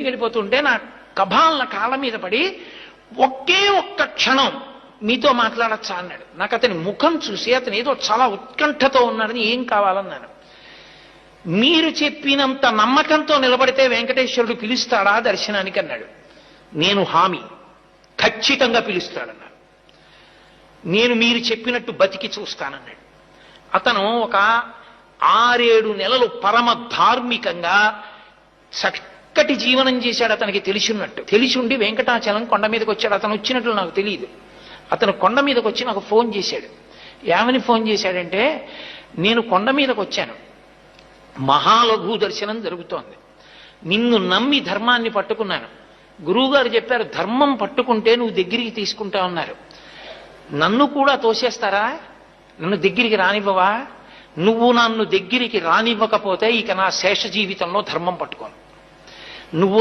ఇంటికి వెళ్ళిపోతుంటే నా కభాలన కాళ్ళ మీద పడి ఒకే ఒక్క క్షణం మీతో మాట్లాడచ్చా అన్నాడు. నాకు అతని ముఖం చూసి అతను ఏదో చాలా ఉత్కంఠతో ఉన్నాడని, ఏం కావాలన్నాను. మీరు చెప్పినంత నమ్మకంతో నిలబడితే వెంకటేశ్వరుడు పిలుస్తాడా దర్శనానికి అన్నాడు. నేను హామీ, ఖచ్చితంగా పిలుస్తాడన్నాడు. నేను మీరు చెప్పినట్టు బతికి చూస్తానన్నాడు. అతను ఒక 6-7 నెలలు పరమ ధార్మికంగా చక్కటి జీవనం చేశాడు. అతనికి తెలిసినట్టు తెలిసిండి వెంకటాచలం కొండ మీదకి వచ్చాడు. అతను వచ్చినట్లు నాకు తెలియదు. అతను కొండ మీదకి వచ్చి నాకు ఫోన్ చేశాడు. ఏమని ఫోన్ చేశాడంటే, నేను కొండ మీదకి వచ్చాను, మహాలఘు దర్శనం జరుగుతోంది, నిన్ను నమ్మి ధర్మాన్ని పట్టుకున్నాను, గురువుగారు చెప్పారు ధర్మం పట్టుకుంటే నువ్వు దగ్గరికి తీసుకుంటా ఉన్నారు, నన్ను కూడా తోసేస్తారా, నన్ను దగ్గరికి రానివ్వవా, నువ్వు నన్ను దగ్గరికి రానివ్వకపోతే ఇక నా శేష జీవితంలో ధర్మం పట్టుకోను, నువ్వు